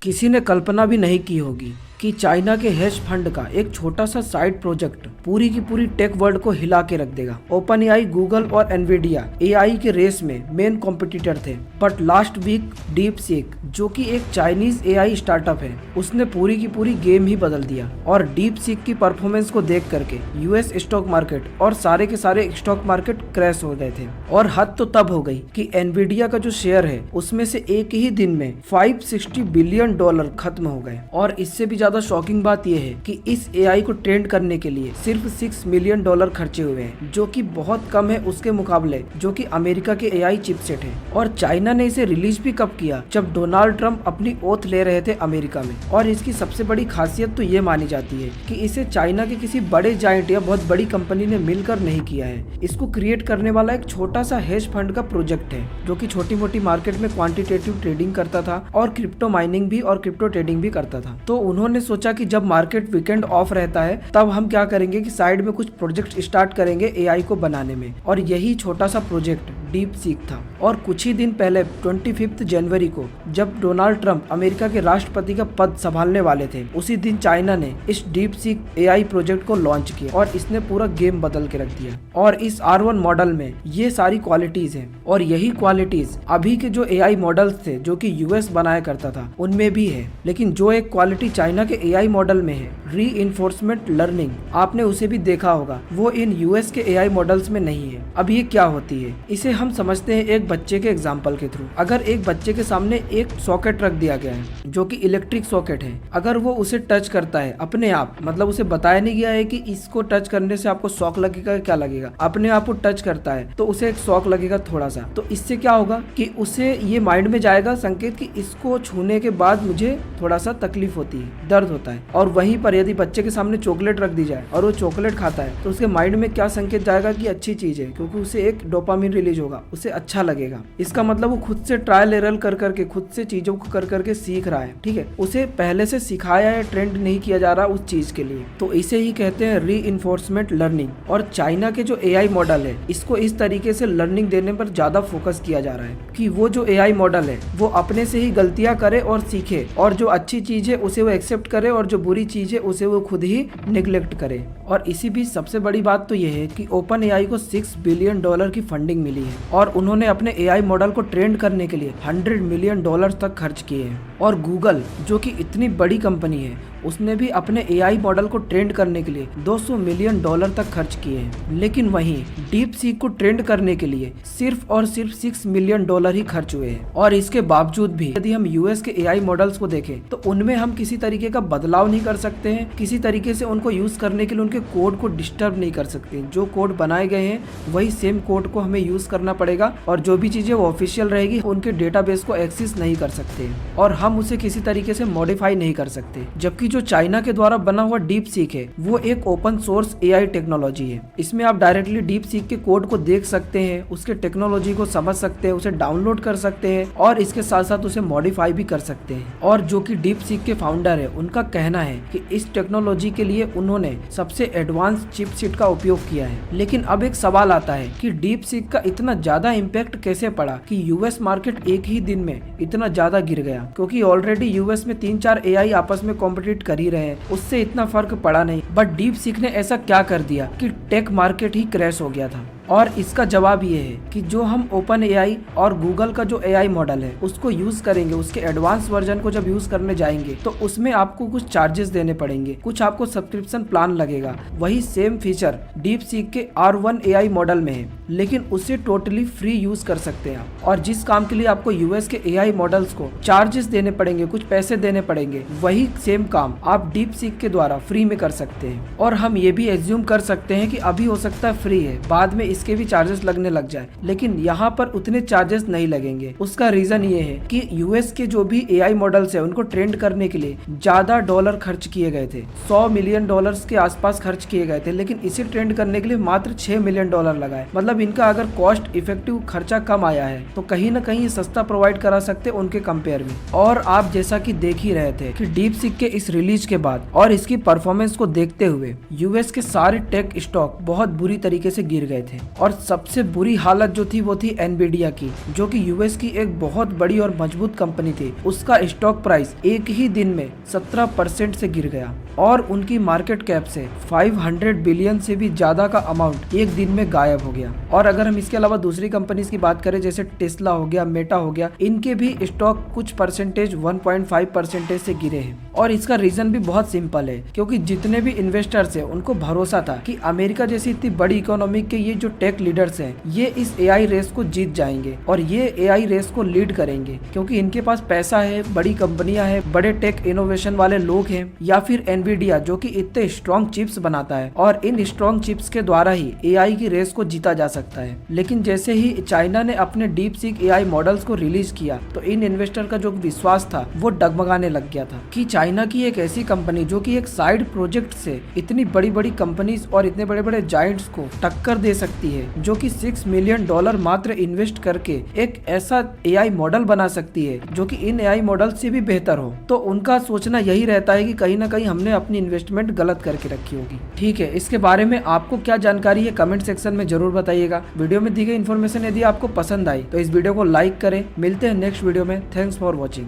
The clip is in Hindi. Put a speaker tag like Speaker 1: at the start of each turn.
Speaker 1: किसी ने कल्पना भी नहीं की होगी कि चाइना के हेज फंड का एक छोटा सा साइड प्रोजेक्ट पूरी की पूरी टेक वर्ल्ड को हिला के रख देगा। ओपन एआई, गूगल और एनवीडिया एआई के रेस में मेन कॉम्पिटिटर थे, but last week DeepSeek, जो कि एक चाइनीज एआई स्टार्टअप है, उसने पूरी की पूरी गेम ही बदल दिया। और डीप सीक की परफॉर्मेंस को देख करके यूएस स्टॉक मार्केट और सारे के सारे स्टॉक मार्केट क्रैश हो गए थे। और हद तो तब हो गई कि एनवीडिया का जो शेयर है उसमें से एक ही दिन में $560 बिलियन खत्म हो गए। और इससे भी ज्यादा शॉकिंग बात यह है कि इस एआई को ट्रेंड करने के लिए सिर्फ $6 मिलियन खर्चे हुए हैं, जो कि बहुत कम है उसके मुकाबले जो कि अमेरिका के एआई चिपसेट है। और चाइना ने इसे रिलीज भी कब किया? जब डोनाल्ड ट्रंप अपनी ओथ ले रहे थे अमेरिका में। और इसकी सबसे बड़ी खासियत तो ये मानी जाती है कि इसे चाइना के किसी बड़े जायंट या बहुत बड़ी कंपनी ने मिलकर नहीं किया है। इसको क्रिएट करने वाला एक छोटा सा हेज फंड का प्रोजेक्ट है, जो कि छोटी मोटी मार्केट में क्वांटिटेटिव ट्रेडिंग करता था और क्रिप्टो माइनिंग भी और क्रिप्टो ट्रेडिंग भी करता था। तो उन्होंने सोचा कि जब मार्केट वीकेंड ऑफ रहता है तब हम क्या करेंगे कि साइड में कुछ प्रोजेक्ट स्टार्ट करेंगे एआई को बनाने में। और यही छोटा सा प्रोजेक्ट डीप सीक था। और कुछ ही दिन पहले 25 जनवरी को जब डोनाल्ड ट्रंप अमेरिका के राष्ट्रपति का पद संभालने वाले थे, उसी दिन चाइना ने इस डीप सीक एआई प्रोजेक्ट को लॉन्च किया और इसने पूरा गेम बदल के रख दिया। और इस R1 मॉडल में ये सारी क्वालिटीज हैं और यही क्वालिटीज अभी के जो एआई मॉडल्स थे जो कि यूएस बनाया करता था उनमें भी है। लेकिन जो एक क्वालिटी चाइना के एआई मॉडल में है, रीइंफोर्समेंट लर्निंग, आपने उसे भी देखा होगा, वो इन यूएस के एआई मॉडल्स में नहीं है। अब ये क्या होती है, इसे हम समझते हैं एक बच्चे के एग्जाम्पल के थ्रू। अगर एक बच्चे के सामने एक सॉकेट रख दिया गया है जो कि इलेक्ट्रिक सॉकेट है, अगर वो उसे टच करता है अपने आप, मतलब उसे बताया नहीं गया है कि इसको टच करने से आपको शॉक लगेगा, क्या लगेगा, अपने आप वो टच करता है तो उसे एक शॉक लगेगा थोड़ा सा। तो इससे क्या होगा कि उसे ये माइंड में जाएगा संकेत कि इसको छूने के बाद मुझे थोड़ा सा तकलीफ होती है, दर्द होता है। और वहीं पर यदि बच्चे के सामने चॉकलेट रख दी जाए और वो चॉकलेट खाता है तो उसके माइंड में क्या संकेत जाएगा कि अच्छी चीज है, क्योंकि उसे एक डोपामिन रिलीज होगा, उसे अच्छा लगेगा। इसका मतलब वो खुद से ट्रायल एरर कर करके, खुद से चीजों को कर करके सीख रहा है। ठीक है, उसे पहले से सिखाया है, ट्रेंड नहीं किया जा रहा उस चीज के लिए। तो इसे ही कहते हैं रीइंफोर्समेंट लर्निंग। और चाइना के जो एआई मॉडल है, इसको इस तरीके से लर्निंग देने पर ज्यादा फोकस किया जा रहा है कि वो जो एआई मॉडल है वो अपने से ही गलतियां करे और सीखे, और जो अच्छी चीज है उसे वो एक्सेप्ट करे और जो बुरी चीज है उसे वो खुद ही निग्लेक्ट करे। और इसी भी सबसे बड़ी बात तो ये है कि ओपन एआई को $6 बिलियन की फंडिंग मिली है और उन्होंने अपने एआई मॉडल को ट्रेंड करने के लिए $100 मिलियन तक खर्च किए हैं। और गूगल, जो कि इतनी बड़ी कंपनी है, उसने भी अपने एआई मॉडल को ट्रेंड करने के लिए $200 मिलियन तक खर्च किए हैं। लेकिन वहीं डीप सीक को ट्रेंड करने के लिए सिर्फ और सिर्फ $6 मिलियन ही खर्च हुए हैं। और इसके बावजूद भी यदि हम यूएस के एआई मॉडल्स को देखें तो उनमें हम किसी तरीके का बदलाव नहीं कर सकते हैं, किसी तरीके से उनको यूज करने के लिए उनके कोड को डिस्टर्ब नहीं कर सकते। जो कोड बनाए गए हैं वही सेम कोड को हमें यूज करना पड़ेगा और जो भी चीजें वो ऑफिशियल रहेगी उनके डेटाबेस को एक्सेस नहीं कर सकते और हम उसे किसी तरीके से मॉडिफाई नहीं कर सकते। जबकि जो चाइना के द्वारा बना हुआ डीप सीक है वो एक ओपन सोर्स एआई टेक्नोलॉजी है। इसमें आप डायरेक्टली डीप सीक के कोड को देख सकते हैं, उसके टेक्नोलॉजी को समझ सकते हैं, उसे डाउनलोड कर सकते हैं और इसके साथ साथ उसे मॉडिफाई भी कर सकते हैं। और जो कि डीप सीक के फाउंडर है, उनका कहना है कि इस टेक्नोलॉजी के लिए उन्होंने सबसे एडवांस चिपसेट का उपयोग किया है। लेकिन अब एक सवाल आता है कि डीप सीक का इतना ज्यादा इम्पैक्ट कैसे पड़ा कि यूएस मार्केट एक ही दिन में इतना ज्यादा गिर गया, क्योंकि ऑलरेडी यूएस में 3-4 एआई आपस में कॉम्पिटिट कर ही रहे हैं, उससे इतना फर्क पड़ा नहीं। बट डीप सीक ने ऐसा क्या कर दिया कि टेक मार्केट ही क्रैश हो गया था। और इसका जवाब ये है कि जो हम ओपन एआई और गूगल का जो एआई मॉडल है उसको यूज करेंगे, उसके एडवांस वर्जन को जब यूज करने जाएंगे तो उसमें आपको कुछ चार्जेस देने पड़ेंगे, कुछ आपको सब्सक्रिप्शन प्लान लगेगा। वही सेम फीचर डीप सीक के R1 एआई मॉडल में है, लेकिन उसे टोटली फ्री यूज कर सकते हैं। और जिस काम के लिए आपको यूएस के एआई मॉडल्स को चार्जेस देने पड़ेंगे, कुछ पैसे देने पड़ेंगे, वही सेम काम आप डीप सीक के द्वारा फ्री में कर सकते हैं। और हम ये भी एज्यूम कर सकते हैं कि अभी हो सकता है फ्री है, बाद में इसके भी चार्जेस लगने लग जाए, लेकिन यहाँ पर उतने चार्जेस नहीं लगेंगे। उसका रीजन ये है कि यूएस के जो भी एआई मॉडल्स है उनको ट्रेंड करने के लिए ज्यादा डॉलर खर्च किए गए थे, $100 मिलियन के आसपास खर्च किए गए थे, लेकिन इसे ट्रेंड करने के लिए मात्र $6 मिलियन लगाए। मतलब इनका अगर कॉस्ट इफेक्टिव खर्चा कम आया है तो कहीं ना कहीं सस्ता प्रोवाइड करा सकते उनके कंपेयर में। और आप जैसा कि देख ही रहे थे कि डीप सीक के इस रिलीज के बाद और इसकी परफॉर्मेंस को देखते हुए यूएस के सारे टेक स्टॉक बहुत बुरी तरीके से गिर गए थे। और सबसे बुरी हालत जो थी वो थी एनवीडिया की, जो कि यूएस की एक बहुत बड़ी और मजबूत कंपनी थी। उसका स्टॉक प्राइस एक ही दिन में 17% से गिर गया और उनकी मार्केट कैप से 500 बिलियन से भी ज्यादा का अमाउंट एक दिन में गायब हो गया। और अगर हम इसके अलावा दूसरी कंपनीज की बात करें जैसे टेस्ला हो गया, मेटा हो गया, इनके भी स्टॉक कुछ परसेंटेज 1.5% से गिरे हैं। और इसका रीजन भी बहुत सिंपल है, क्योंकि जितने भी इन्वेस्टर्स हैं उनको भरोसा था कि अमेरिका जैसी इतनी बड़ी इकोनॉमी के ये जो टेक लीडर्स हैं ये इस एआई रेस को जीत जाएंगे और ये एआई रेस को लीड करेंगे, क्योंकि इनके पास पैसा है, बड़ी कंपनियां हैं, बड़े टेक इनोवेशन वाले लोग हैं, या फिर एनवीडिया जो कि इतने स्ट्रॉन्ग चिप्स बनाता है और इन स्ट्रॉन्ग चिप्स के द्वारा ही एआई की रेस को जीता जा सकता है। लेकिन जैसे ही चाइना ने अपने डीप सीक एआई मॉडल्स को रिलीज किया तो इन इन्वेस्टर का जो विश्वास था वो डगमगाने लग गया था कि चाइना की एक ऐसी कंपनी जो कि एक साइड प्रोजेक्ट से इतनी बड़ी बड़ी कंपनीज और इतने बड़े बड़े जायंट्स को टक्कर दे सकती है, जो कि $6 मिलियन मात्र इन्वेस्ट करके एक ऐसा एआई मॉडल बना सकती है जो कि इन एआई मॉडल से भी बेहतर हो। तो उनका सोचना यही रहता है कि कहीं ना कहीं हमने अपनी इन्वेस्टमेंट गलत करके रखी होगी। ठीक है, इसके बारे में आपको क्या जानकारी है कमेंट सेक्शन में जरूर बताइएगा। वीडियो में दी गई इन्फॉर्मेशन यदि आपको पसंद आई तो इस वीडियो को लाइक करें। मिलते हैं नेक्स्ट वीडियो में। Thanks for watching.